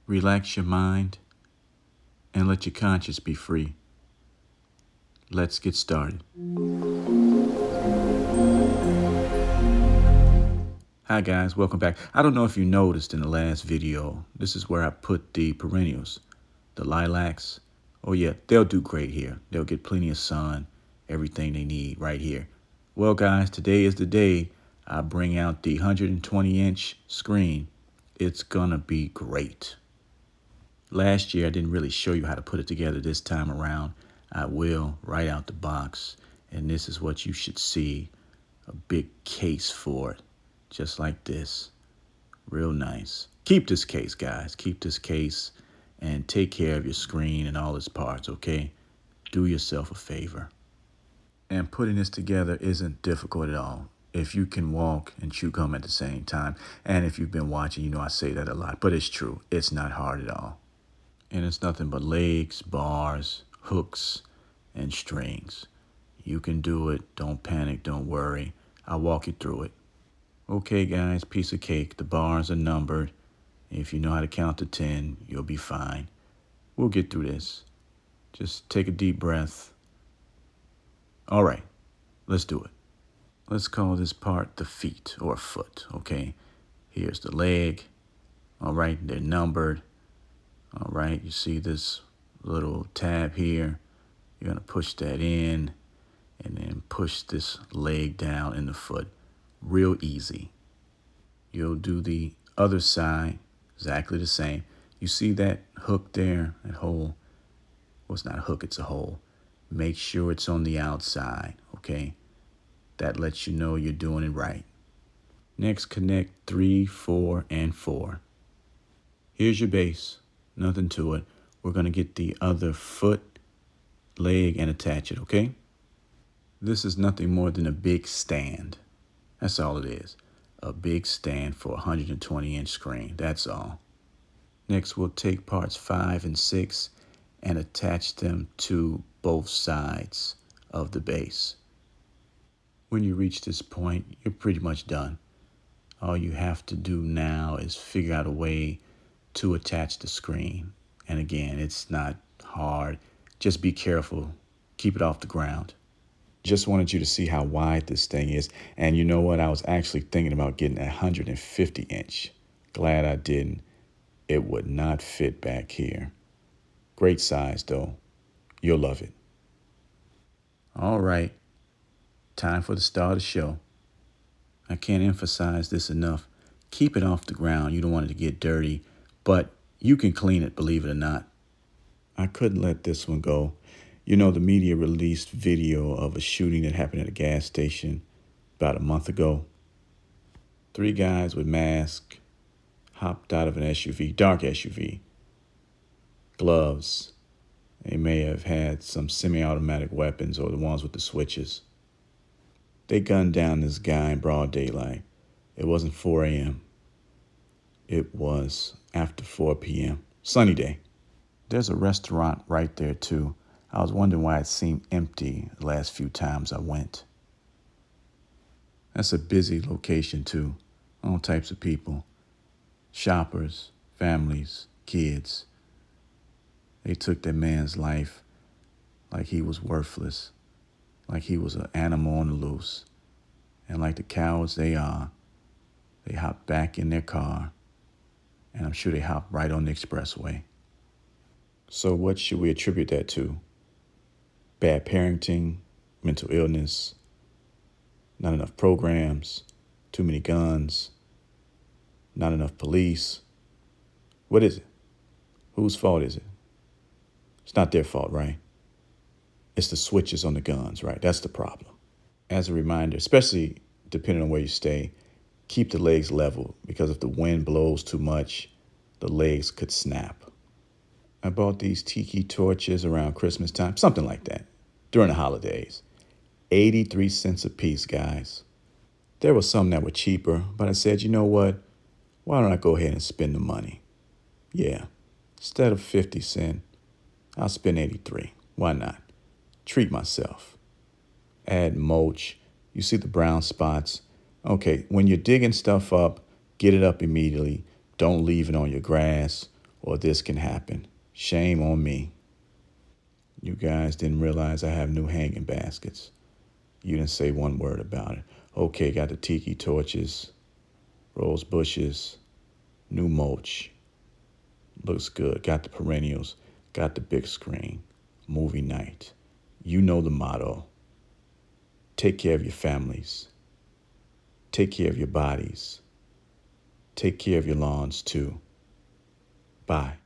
Relax your mind and let your conscience be free. Let's get started. Hi guys, welcome back. I don't know if you noticed in the last video, this is where I put the perennials, the lilacs. Oh yeah, they'll do great here. They'll get plenty of sun, everything they need right here. Well guys, today is the day I bring out the 120-inch screen. It's gonna be great. Last year, I didn't really show you how to put it together. This time around, I will right out the box. And this is what you should see, a big case for it, just like this. Real nice. Keep this case, guys. Keep this case and take care of your screen and all its parts, okay? Do yourself a favor. And putting this together isn't difficult at all. If you can walk and chew gum at the same time, and if you've been watching, you know I say that a lot, but it's true. It's not hard at all. And it's nothing but legs, bars, hooks, and strings. You can do it. Don't panic. Don't worry. I'll walk you through it. Okay, guys, piece of cake. The bars are numbered. If you know how to count to 10, you'll be fine. We'll get through this. Just take a deep breath. All right, let's do it. Let's call this part the feet or foot, okay? Here's the leg. All right, they're numbered. All right, you see this little tab here. You're gonna push that in and then push this leg down in the foot. Real easy. You'll do the other side, exactly the same. You see that hook there, that hole? Well, it's not a hook, it's a hole. Make sure it's on the outside, okay? That lets you know you're doing it right. Next, connect 3, 4, and 4. Here's your base. Nothing to it. We're going to get the other foot, leg, and attach it, okay? This is nothing more than a big stand. That's all it is. A big stand for a 120-inch screen. That's all. Next, we'll take parts 5 and 6 and attach them to both sides of the base. When you reach this point, you're pretty much done. All you have to do now is figure out a way to attach the screen. And again, it's not hard. Just be careful. Keep it off the ground. Just wanted you to see how wide this thing is. And you know what? I was actually thinking about getting a 150-inch. Glad I didn't. It would not fit back here. Great size, though. You'll love it. All right. Time for the star of the show. I can't emphasize this enough. Keep it off the ground. You don't want it to get dirty, but you can clean it, believe it or not. I couldn't let this one go. You know, the media released video of a shooting that happened at a gas station about a month ago. 3 guys with masks hopped out of an SUV, dark SUV, gloves. They may have had some semi-automatic weapons or the ones with the switches. They gunned down this guy in broad daylight. It wasn't 4 a.m. It was after 4 p.m. Sunny day. There's a restaurant right there, too. I was wondering why it seemed empty the last few times I went. That's a busy location, too. All types of people. Shoppers, families, kids. They took that man's life like he was worthless, like he was an animal on the loose. And like the cowards they are, they hopped back in their car, and I'm sure they hopped right on the expressway. So what should we attribute that to? Bad parenting, mental illness, not enough programs, too many guns, not enough police. What is it? Whose fault is it? It's not their fault, right? It's the switches on the guns, right? That's the problem. As a reminder, especially depending on where you stay, keep the legs level, because if the wind blows too much, the legs could snap. I bought these tiki torches around Christmas time, something like that, during the holidays. 83 cents a piece, guys. There were some that were cheaper, but I said, you know what? Why don't I go ahead and spend the money? Yeah, instead of 50 cents, I'll spend 83. Why not? Treat myself. Add mulch. You see the brown spots? Okay, when you're digging stuff up, get it up immediately. Don't leave it on your grass or this can happen. Shame on me. You guys didn't realize I have new hanging baskets. You didn't say one word about it. Okay, got the tiki torches, rose bushes, new mulch. Looks good. Got the perennials, got the big screen, movie night. You know the motto. Take care of your families. Take care of your bodies. Take care of your lawns too. Bye.